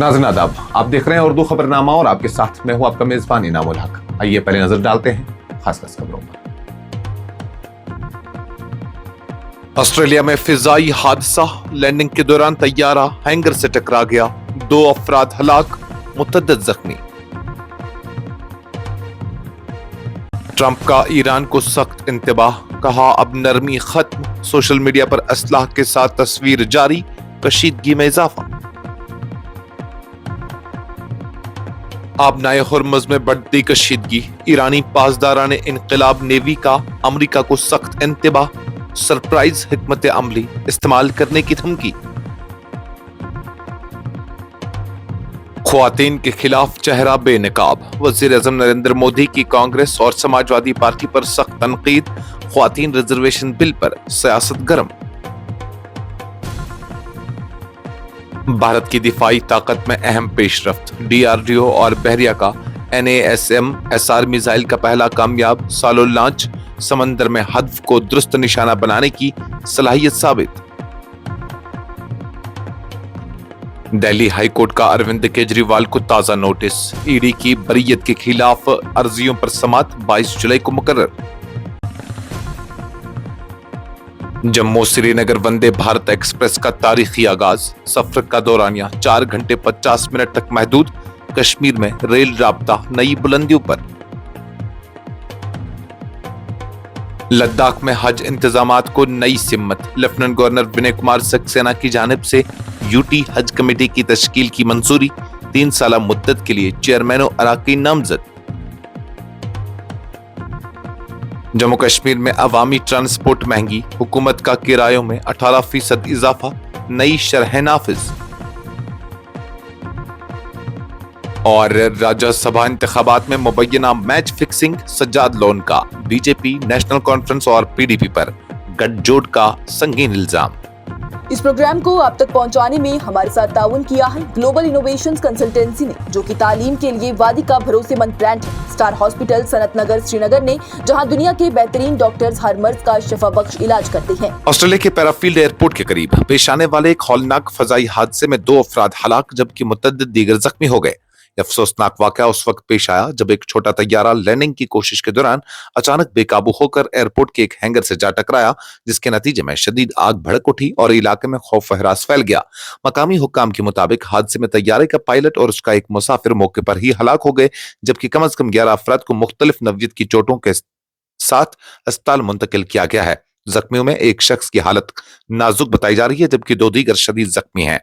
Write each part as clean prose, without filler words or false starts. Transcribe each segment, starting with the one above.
नाज़रीन आदाब, आप देख रहे हैं उर्दू खबरनामा और आपके साथ मैं हूं आपका मेजबान इनामुल हक। आइए पहले नजर डालते हैं खास खबरों पर। ऑस्ट्रेलिया में फिजाई हादसा, लैंडिंग के दौरान तैयारा हैंगर से टकरा गया, 2 अफराद हलाक, मुतअद्दिद जख्मी। ट्रंप का ईरान को सख्त इंतबाह, कहा अब नरमी खत्म, सोशल मीडिया पर असलाह के साथ तस्वीर जारी, कशीदगी में इजाफा। आबनाए हुर्मुज़ में बढ़ती कशीदगी, ईरानी पासदारान इनकलाब नेवी का अमरीका को सख्त इंतबाह, सरप्राइज हिकमत अमली इस्तेमाल करने की धमकी। ख्वातीन के खिलाफ चेहरा बेनकाब, वज़ीर आज़म नरेंद्र मोदी की कांग्रेस और समाजवादी पार्टी पर सख्त तनकीद, ख्वातीन रिजर्वेशन बिल पर सियासत गर्म। भारत की दिफाई ताकत में अहम पेशरफ्त, डीआरडीओ और बहरिया का NASM-SR मिसाइल का पहला कामयाब सालो लॉन्च, समंदर में हदफ को दुरुस्त निशाना बनाने की सलाहियत साबित। दिल्ली हाई कोर्ट का अरविंद केजरीवाल को ताजा नोटिस, ईडी की बरीयत के खिलाफ अर्जियों पर समाअत 22 जुलाई को मुकर्रर। जम्मू श्रीनगर वंदे भारत एक्सप्रेस का तारीखी आगाज, सफर का दौरानिया 4 घंटे 50 मिनट तक महदूद, कश्मीर में रेल राब्ता नई बुलंदियों पर। लद्दाख में हज इंतजामात को नई सिम्मत, लेफ्टिनेंट गवर्नर विनय कुमार सक्सेना की जानिब से यूटी हज कमेटी की तश्कील की मंजूरी, 3 साल मुद्दत के लिए चेयरमैन और अराकीन नामजद। जम्मू कश्मीर में अवामी ट्रांसपोर्ट महंगी, हुकूमत का किरायों में 18% इजाफा, नई शरह नाफिज। और राज्यसभा इंतखाबात में मुबैना मैच फिक्सिंग, सज्जाद लोन का बीजेपी, नेशनल कॉन्फ्रेंस और PDP पर गठजोड़ का संगीन इल्जाम। इस प्रोग्राम को आप तक पहुंचाने में हमारे साथ ताउन किया है ग्लोबल इनोवेशंस कंसल्टेंसी ने, जो कि तालीम के लिए वादी का भरोसेमंद ब्रांड है। स्टार हॉस्पिटल सनत नगर श्रीनगर ने, जहां दुनिया के बेहतरीन डॉक्टर्स हर मर्ज का शिफा बख्श इलाज करते हैं। ऑस्ट्रेलिया के पैराफील्ड एयरपोर्ट के करीब पेश आने वाले एक हौलनाक फजाई हादसे में 2 अफराद हलाक जबकि मुतअद्दिद दीगर जख्मी हो गए। अफसोसनाक वाकया उस वक्त पेश आया जब एक छोटा तैयारा लैंडिंग की कोशिश के दौरान अचानक बेकाबू होकर एयरपोर्ट के एक हैंगर से जा टकराया, जिसके नतीजे में शदीद आग भड़क उठी और इलाके में खौफ व हरास फैल गया। मकामी हुक्काम के मुताबिक हादसे में तैयारे का पायलट और उसका एक मुसाफिर मौके पर ही हलाक हो गए, जबकि कम से कम 11 अफराद को मुख्तलिफ नवयत की चोटों के साथ अस्पताल मुंतकिल किया गया है। जख्मियों में एक शख्स की हालत नाजुक बताई जा रही है, जबकि 2 दीगर शदीद जख्मी हैं।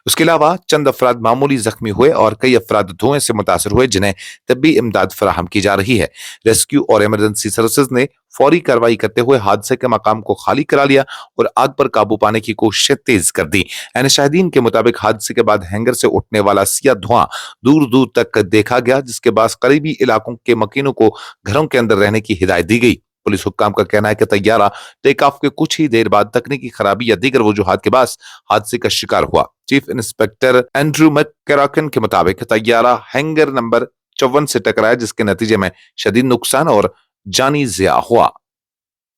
उसके अलावा चंद अफराद मामूली जख्मी हुए और कई अफराद धुएं से मुतासर हुए, जिन्हें तब्बी इमदाद फराहम की जा रही है। रेस्क्यू और इमरजेंसी सर्विसेज ने फौरी कार्रवाई करते हुए हादसे के मकाम को खाली करा लिया और आग पर काबू पाने की कोशिशें तेज कर दी। शाहिदीन के मुताबिक हादसे के बाद हैंगर से उठने वाला सिया धुआं दूर दूर तक देखा गया, जिसके बाद करीबी इलाकों के मकीनों को घरों के अंदर रहने की हिदायत दी गई। पुलिस हुक्काम का कहना है कि तैयारा टेक ऑफ के कुछ ही देर बाद तकनीकी खराबी या दीगर वजूहात के बाद हादसे का शिकार हुआ। चीफ इंस्पेक्टर एंड्रू मैककराकन के मुताबिक तैयारा हैंगर नंबर 54 से टकराया, जिसके नतीजे में शदीद नुकसान और जानी ज़िया हुआ।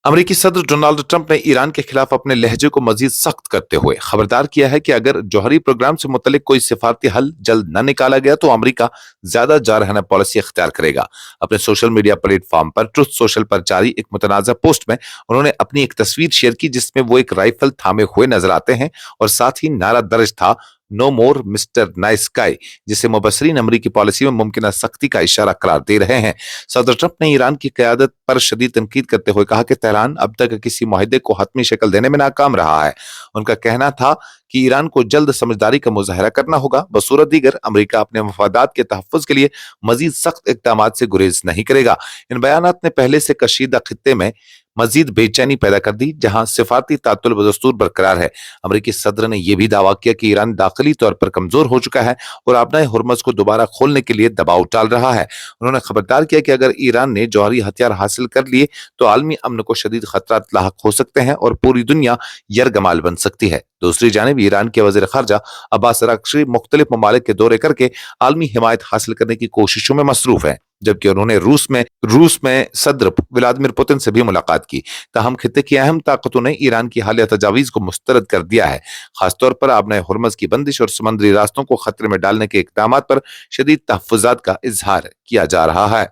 अमेरिकी सदर डोनाल्ड ट्रंप ने ईरान के खिलाफ अपने लहजे को मजीद सख्त करते हुए खबरदार किया है कि अगर जौहरी प्रोग्राम से मुतल्लिक कोई सिफारती हल जल्द न निकाला गया तो अमेरिका ज्यादा जारहाना पॉलिसी अख्तियार करेगा। अपने सोशल मीडिया प्लेटफॉर्म पर ट्रुथ सोशल पर जारी एक मुतनाज़ा पोस्ट में उन्होंने अपनी एक तस्वीर शेयर की, जिसमें वो एक राइफल थामे हुए नजर आते हैं और साथ ही नारा दर्ज था, नो मोर मिस्टर नाइस गाय, जिसे मुबसरीन अमरीकी पॉलिसी में मुमकिन सख्ती का इशारा करार दे रहे हैं। सदर ट्रंप ने ईरान की क़यादत पर शदीद तनकीद करते हुए कहा कि तेहरान अब तक किसी मुआहदे को हतमी शक्ल देने में नाकाम रहा है। उनका कहना था कि ईरान को जल्द समझदारी का मुजाहरा करना होगा, बसूरत दीगर अमरीका अपने मफादात के तहफ़्फ़ुज़ के लिए मजीद सख्त इक़दामात से गुरेज नहीं करेगा। इन बयानात ने पहले से कशीदा खित्ते में मजीद बेचैनी पैदा कर दी, जहां सिफारती तातुल बदस्तूर बरकरार है। अमरीकी सदर ने यह भी दावा किया कि ईरान दाखिली तौर पर कमजोर हो चुका है और आबनाए हुर्मुज़ को दोबारा खोलने के लिए दबाव डाल रहा है। उन्होंने खबरदार किया कि अगर ईरान ने जौहरी हथियार हासिल कर लिए तो आलमी अमन को शदीद खतरात लाहक हो सकते हैं और पूरी दुनिया यरगमाल बन सकती है। दूसरी जानिब ईरान के वज़ीर ख़ारजा अब्बास अराग़ची मुख्तलिफ ममालिक के दौरे करके आलमी हिमायत हासिल करने की कोशिशों में मसरूफ है। जबकि उन्होंने रूस में सदर व्लादिमीर पुतिन से भी मुलाकात की। ताहम खित्ते की अहम ताकतों ने ईरान की हालिया तजावीज को मुस्तरद कर दिया है, खासतौर पर आबनाए हुर्मज की बंदिश और समुद्री रास्तों को खतरे में डालने के इकदामात पर शदीद तहफ़्फ़ुज़ात का इजहार किया जा रहा है।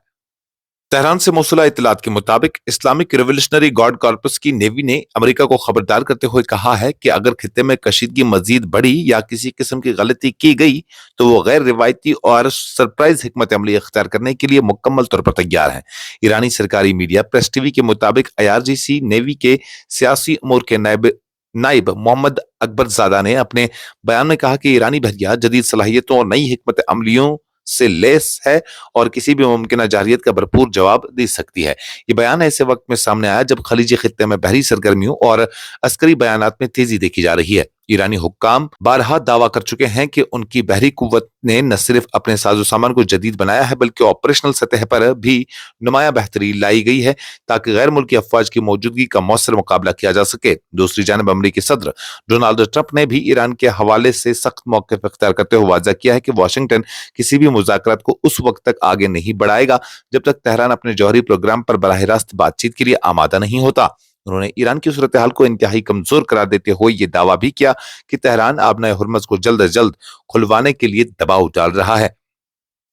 तेहरान से मौसूला इत्तलात के मुताबिक इस्लामिक रिवोल्यूशनरी गार्ड कॉर्पस की नेवी ने अमेरिका को खबरदार करते हुए कहा है कि अगर खित्ते में कशीदगी मजीद बढ़ी या किसी किस्म की गलती की गई तो वो गैर रिवायती और सरप्राइज हिकमत अमली अख्तियार करने के लिए मुकम्मल तौर पर तैयार है। ईरानी सरकारी मीडिया प्रेस टीवी के मुताबिक IRGC नेवी के सियासी अमूर के नाइब मोहम्मद अकबरजादा ने अपने बयान में कहा कि ईरानी बहरिया जदीद सलाहियतों और नई हिकमत अमलियों से लेस है और किसी भी मुमकिन जारहियत का भरपूर जवाब दे सकती है। ये बयान ऐसे वक्त में सामने आया जब खलीजी खित्ते में बहरी सरगर्मियों और अस्करी बयानात में तेजी देखी जा रही है। ईरानी हुक्काम बारहा दावा कर चुके हैं कि उनकी बहरी कुव्वत ने न सिर्फ अपने साजो सामान को जदीद बनाया है बल्कि ऑपरेशनल सतह पर भी नुमाया बेहतरी लाई गई है ताकि गैर मुल्की अफवाज की मौजूदगी का मौसर मुकाबला किया जा सके। दूसरी जानब अमरीकी सदर डोनाल्ड ट्रंप ने भी ईरान के हवाले से सख्त मौक़िफ़ इख्तियार करते हुए वाज़ा किया है कि वाशिंगटन किसी भी मुज़ाकरात को उस वक्त तक आगे नहीं बढ़ाएगा जब तक तेहरान अपने जौहरी प्रोग्राम पर बराह रास्त बातचीत के लिए आमादा नहीं होता। उन्होंने ईरान की सूरत हाल को इंतहाई कमजोर करार देते हुए ये दावा भी किया कि तेहरान आबनाए हुर्मज को जल्द अज जल्द खुलवाने के लिए दबाव डाल रहा है।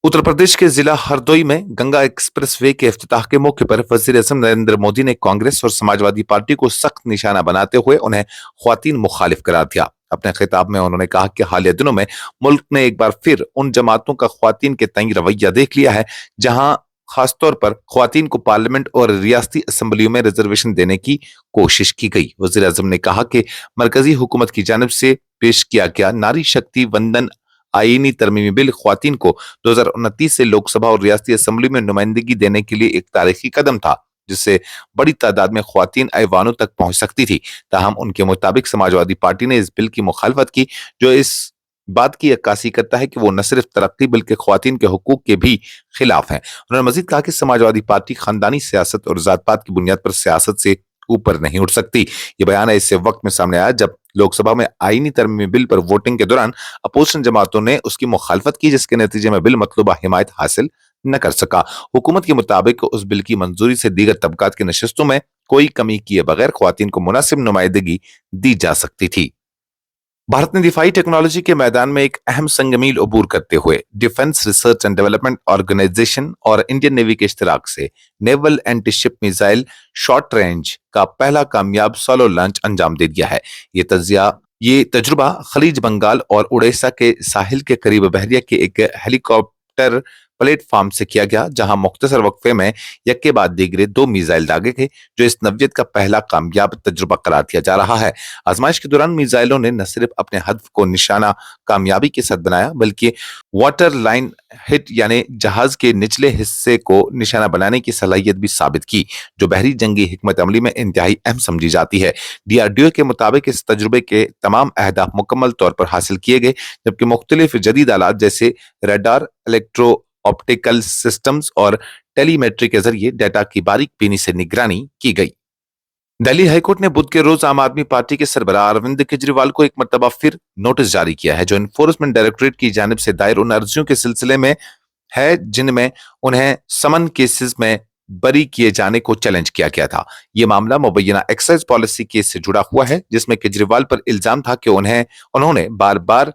उत्तर प्रदेश के जिला हरदोई में गंगा एक्सप्रेस वे के इफ्तिताह के मौके पर वजीर आज़म नरेंद्र मोदी ने कांग्रेस और समाजवादी पार्टी को सख्त निशाना बनाते हुए उन्हें ख्वातीन मुखालिफ करार दिया। अपने खिताब में उन्होंने कहा कि हालिया दिनों में मुल्क ने एक बार फिर उन जमातों का ख्वातीन के तंग रवैया देख लिया है जहां खासतौर पर ख्वातीन को पार्लियामेंट और रियासती असम्बलियों में रिजर्वेशन देने की कोशिश की गई। वजीर आज़म ने कहा कि मरकजी हुकूमत की जानिब से पेश किया गया नारी शक्ति वंदन आईनी तरमीमी बिल ख्वातीन को 2029 से लोकसभा और रियासती असम्बली में नुमाइंदगी देने के लिए एक तारीखी कदम था जिससे बड़ी तादाद में ख्वातीन ऐवानों तक पहुंच सकती थी। ताहम उनके मुताबिक समाजवादी पार्टी ने इस बिल की मुखालफत की जो इस बात की अक्कासी करता है कि वो न सिर्फ तरक्की बल्कि ख्वातीन के हुकूक के भी खिलाफ है। उन्होंने मजीद कहा कि समाजवादी पार्टी खानदानी सियासत और जात पात की बुनियाद पर सियासत से ऊपर नहीं उठ सकती। ये बयान ऐसे वक्त में सामने आया जब लोकसभा में आईनी तरमीमी बिल पर वोटिंग के दौरान अपोजिशन जमातों ने उसकी मुखालफत की जिसके नतीजे में बिल मतलूबा हिमायत हासिल न कर सका। हुकूमत के मुताबिक उस बिल की मंजूरी से दीगर तबकात की नशिस्तों में कोई कमी किए बगैर ख्वातीन को मुनासिब नुमाइंदगी दी जा सकती थी। भारत ने दिफाई टेक्नोलॉजी के मैदान में एक अहम संगमील अबूर करते हुए defence research and development organisation और इंडियन नेवी के इश्तिराक से naval anti ship missile short range का पहला कामयाब सोलो लॉन्च अंजाम दे दिया है। ये तजुर्बा खलीज बंगाल और उड़ीसा के साहिल के करीब बहरिया के एक हेलीकॉप्टर प्लेटफॉर्म से किया गया जहां मुख्तसर वक्फे में यक्के बाद दीगरे 2 मिसाइल दागे थे जो इस नव्यत का पहला कामयाब तजुर्बा करार दिया जा रहा है। आजमाइश के दौरान मिसाइलों ने न सिर्फ अपने हदफ को निशाना कामयाबी के साथ बनाया बल्कि वाटर लाइन हिट यानी जहाज के निचले हिस्से को निशाना बनाने की सलाहियत भी साबित की जो बहरी जंगी हिकमत अमली में इंतहाई अहम समझी जाती है। DRDO के मुताबिक इस तजुर्बे के तमाम अहदाफ मुकम्मल तौर पर हासिल किए गए जबकि मुख्तलिफ जदीद आलात जैसे रडार इलेक्ट्रो ऑप्टिकल सिस्टम्स और टेलीमेट्री के जरिए डाटा की बारीक बीनी से निगरानी की गई। दिल्ली हाईकोर्ट ने बुध के रोज आम आदमी पार्टी के सरबराह अरविंद केजरीवाल को एक मर्तबा फिर नोटिस जारी किया है जो एनफोर्समेंट डायरेक्टोरेट की जानिब से दायर उन अर्जियों के सिलसिले में है जिनमें उन्हें समन केसेस में बरी किए जाने को चैलेंज किया गया था। यह मामला मुबैना एक्साइज पॉलिसी केस से जुड़ा हुआ है जिसमें केजरीवाल पर इल्जाम था कि उन्होंने बार बार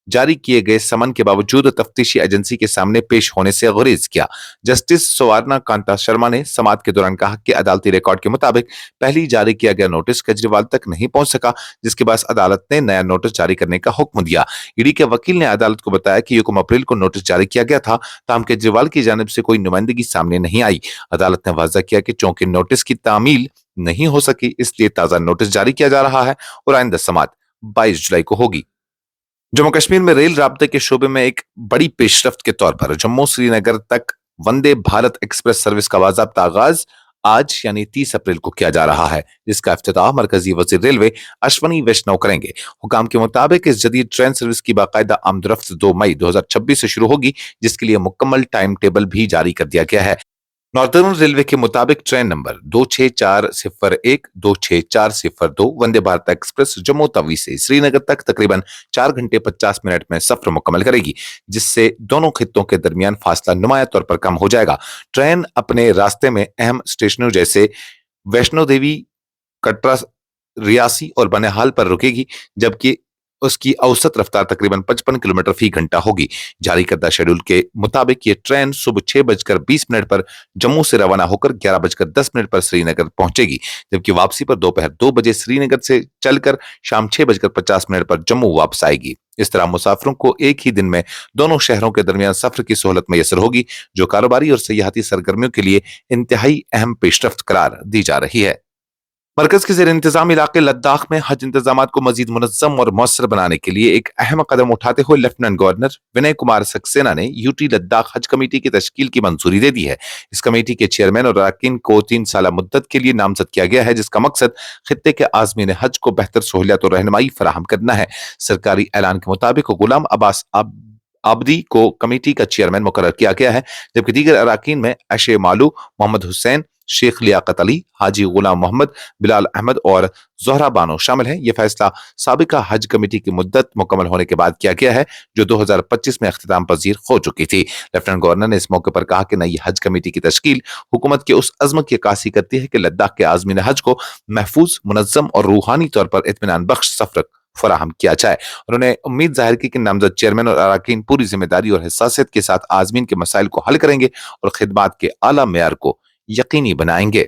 जारी किए गए समन के बावजूद तफ्तीशी एजेंसी के सामने पेश होने से गुरेज किया। जस्टिस सवारना कांता शर्मा ने समाअत के दौरान कहा कि अदालती रिकॉर्ड के मुताबिक पहली जारी किया गया नोटिस केजरीवाल तक नहीं पहुंच सका जिसके बाद अदालत ने नया नोटिस जारी करने का हुक्म दिया। ईडी के वकील ने अदालत को बताया कि 1 अप्रैल को नोटिस जारी किया गया था ताहम केजरीवाल की जानिब से कोई नुमाइंदगी सामने नहीं आई। अदालत ने वाज़ा किया कि चूंकि नोटिस की तामील नहीं हो सकी इसलिए ताजा नोटिस जारी किया जा रहा है और आइंदा समाअत 22 जुलाई को होगी। जम्मू कश्मीर में रेल राब्ते के शोबे में एक बड़ी पेशरफ्त के तौर पर जम्मू श्रीनगर तक वंदे भारत एक्सप्रेस सर्विस का बाज़ाब्ता आगाज आज यानी 30 अप्रैल को किया जा रहा है जिसका इफ्तिताह मरकजी वजीर रेलवे अश्वनी वैष्णव करेंगे। हुकाम के मुताबिक इस जदीद ट्रेन सर्विस की बाकायदा आमदरफ्त 2 मई 2026 से शुरू होगी जिसके लिए मुकम्मल टाइम टेबल भी जारी कर दिया गया है। नॉर्दर्न रेलवे के मुताबिक train number 26401, 26402 Vande Bharat express Jammu Tawi से श्रीनगर तक तकरीबन 4 घंटे 50 मिनट में सफर मुकम्मल करेगी, जिससे दोनों खित्तों के दरमियान फासला नुमाया तौर पर कम हो जाएगा। ट्रेन अपने रास्ते में अहम स्टेशनों जैसे वैष्णो देवी, कटरा, रियासी और बनिहाल पर रुकेगी, जबकि उसकी औसत रफ्तार तकरीबन 55 किलोमीटर फी घंटा होगी। जारी करदा शेड्यूल के मुताबिक ये ट्रेन सुबह 6:20 पर जम्मू से रवाना होकर 11:10 पर श्रीनगर पहुंचेगी, जबकि वापसी पर दोपहर 2 बजे श्रीनगर से चलकर शाम 6:50 पर जम्मू वापस आएगी। इस तरह मुसाफिरों को एक ही दिन में दोनों शहरों के दरमियान सफर की सहूलत मैसर होगी, जो कारोबारी और सयाहती सरगर्मियों के लिए इंतहाई अहम पेशरफ्त करार दी जा रही है। मरकज के ज़ेर इंतजाम इलाके लद्दाख में हज इंतजामात को मजीद मुनज़्ज़म और मौसर बनाने के लिए एक अहम कदम उठाते हुए लेफ्टिनेंट गवर्नर विनय कुमार सक्सेना ने यूटी लद्दाख हज कमेटी की तश्कील की मंजूरी दे दी है। इस कमेटी के चेयरमैन और अरकान को 3 साल मुद्दत के लिए नामजद किया गया है, जिसका मकसद खित्ते के आज़मीन हज को बेहतर सहूलियत और रहनुमाई फराहम करना है। सरकारी ऐलान के मुताबिक गुलाम अब्बास आबदी को कमेटी का चेयरमैन मुकर्रर किया गया है, जबकि दीगर अरकान में अशे मालू, मोहम्मद हुसैन, शेख लियाकत अली, हाजी गुलाम मोहम्मद, बिलाल अहमद और जोहरा बानो शामिल हैं। यह फैसला साबिका हज कमेटी की मुद्दत मुकम्मल होने के बाद किया गया है, जो 2025 में अख्तिताम पजीर हो चुकी थी। लेफ्टिनेंट गवर्नर ने इस मौके पर कहा कि नई हज कमेटी की तश्कील हुकूमत के उस अज़्म की अक्कासी करती है कि लद्दाख के आज़मीन हज को महफूज, मुनज़्ज़म और रूहानी तौर पर इत्मीनान बख्श सफर फराहम किया जाए। उन्होंने उम्मीद जाहिर की कि नामजद चेयरमैन और अरकान पूरी जिम्मेदारी और हिस्सासियत के साथ आज़मीन के मसाइल को हल करेंगे और खिदमात के आला मेयार को यकीनी बनाएंगे।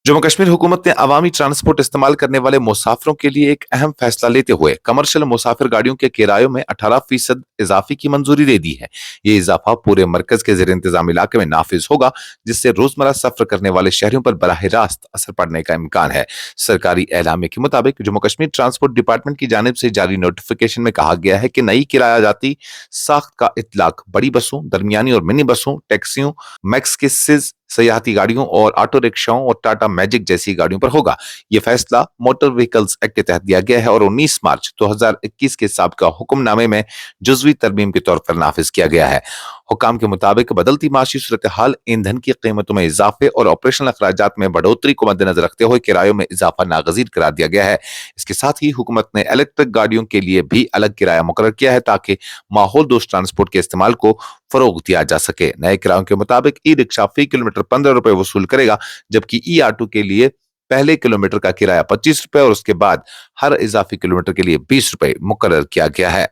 जम्मू कश्मीर हुकूमत ने अवामी ट्रांसपोर्ट इस्तेमाल करने वाले मुसाफिरों के लिए एक अहम फैसला लेते हुए कमर्शियल मुसाफिर गाड़ियों के किरायों में 18% इजाफे की मंजूरी दे दी है। ये इजाफा पूरे मरकज के ज़ेर इंतजाम इलाके में नाफिज होगा, जिससे रोजमर्रा सफर करने वाले शहरियों पर बराह रास्त असर पड़ने का इम्कान है। सरकारी एलामे के मुताबिक जम्मू कश्मीर ट्रांसपोर्ट डिपार्टमेंट की जानिब से जारी नोटिफिकेशन में कहा गया है कि नई किराया जाती साख्त का इतलाक बड़ी बसों, दरमियानी और मिनी बसों, टैक्सियों, मैक्सिस, सयाहती गाड़ियों और ऑटो रिक्शाओं और टाटा मैजिक जैसी गाड़ियों पर होगा। यह फैसला मोटर व्हीकल्स एक्ट के तहत दिया गया है और 19 मार्च 2021 के साबिका हुक्मनामे में जुज़वी तरमीम के तौर पर नाफिज किया गया है। हुकाम के मुताबिक बदलती माशी सूरत हाल, ईंधन की कीमतों में इजाफे और ऑपरेशनल अखराजात में बढ़ोतरी को मद्देनजर रखते हुए किरायों में इजाफा नागजीर करार दिया गया है। इसके साथ ही हुकूमत ने इलेक्ट्रिक गाड़ियों के लिए भी अलग किराया मुकर्रर किया है, ताकि माहौल दोस्त ट्रांसपोर्ट के इस्तेमाल को फरोग दिया जा सके। नए किरायों के मुताबिक ई रिक्शा फी किलोमीटर 15 रुपए वसूल करेगा, जबकि ई ऑटो के लिए पहले किलोमीटर का किराया 25 रुपए और उसके बाद हर इजाफी किलोमीटर के लिए 20 रुपए मुकर्रर किया गया है।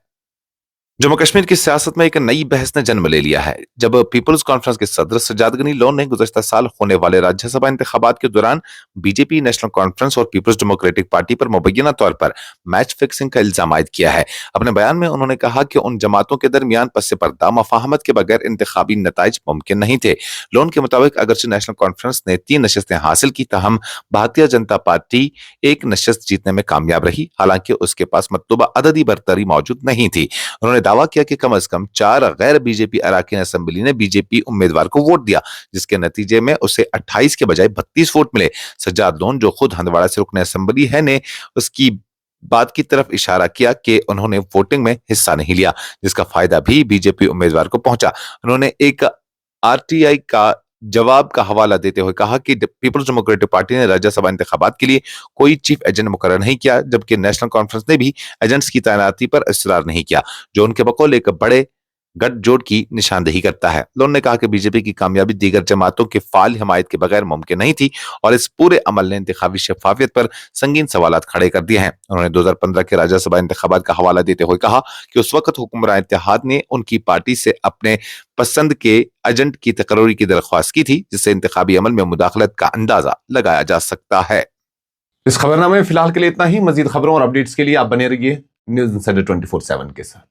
जम्मू कश्मीर की सियासत में एक नई बहस ने जन्म ले लिया है, जब पीपल्स कॉन्फ्रेंस के सदर सज्जाद गनी लोन ने गुज़श्ता साल होने वाले राज्यसभा इंतखाबात के दौरान बीजेपी, नेशनल कॉन्फ्रेंस और पीपल्स डेमोक्रेटिक पार्टी पर मुबैना तौर पर मैच फिक्सिंग का इल्जाम आयद किया है। अपने बयान में उन्होंने कहा कि उन जमातों के दरमियान पस पर्दा मफाहमत के बगैर इंतखाबी नताइज मुमकिन नहीं थे। लोन के मुताबिक अगरचे नेशनल कॉन्फ्रेंस ने 3 नशस्तें हासिल की, तहम भारतीय जनता पार्टी 1 नशस्त जीतने में कामयाब रही, हालांकि उसके पास मतलूबा अददी बरतरी मौजूद नहीं थी। उन्होंने दावा किया कि कम से कम 4 गैर बीजेपी अरकान असेंबली ने बीजेपी उम्मीदवार को वोट दिया, जिसके नतीजे में उसे 28 के बजाय 32 वोट मिले। सज्जाद लोन, जो खुद हंदवाड़ा से रुकने असेंबली है, ने उसकी बात की तरफ इशारा किया कि उन्होंने वोटिंग में हिस्सा नहीं लिया, जिसका फायदा भी बीजेपी उम्मीदवार को पहुंचा। उन्होंने एक आरटीआई का जवाब का हवाला देते हुए कहा कि पीपल्स डेमोक्रेटिक पार्टी ने राज्यसभा इंतखाबात के लिए कोई चीफ एजेंट मुकर्रर नहीं किया, जबकि नेशनल कॉन्फ्रेंस ने भी एजेंट्स की तैनाती पर इसरार नहीं किया, जो उनके बकौल एक बड़े गठजोड़ की निशानदेही करता है। लोन ने कहा कि बीजेपी की कामयाबी दीगर जमातों के फाल हिमायत के बगैर मुमकिन नहीं थी और इस पूरे अमल ने इंतखाबी शफाफियत पर संगीन सवालात खड़े कर दिए हैं। उन्होंने 2015 के राज्यसभा इंतखाबात का हवाला देते हुए कहा कि उस वक्त हुक्मरान इत्तेहाद ने उनकी पार्टी से अपने पसंद के एजेंट की तकर्री की दरख्वास्त की थी, जिससे इंतखाबी अमल में मुदाखलत का अंदाजा लगाया जा सकता है। इस खबरनामे में फिलहाल के लिए इतना ही। मजीद खबरों और अपडेट्स के लिए आप बने रहिए न्यूज़ इंसाइडर 24/7 के साथ।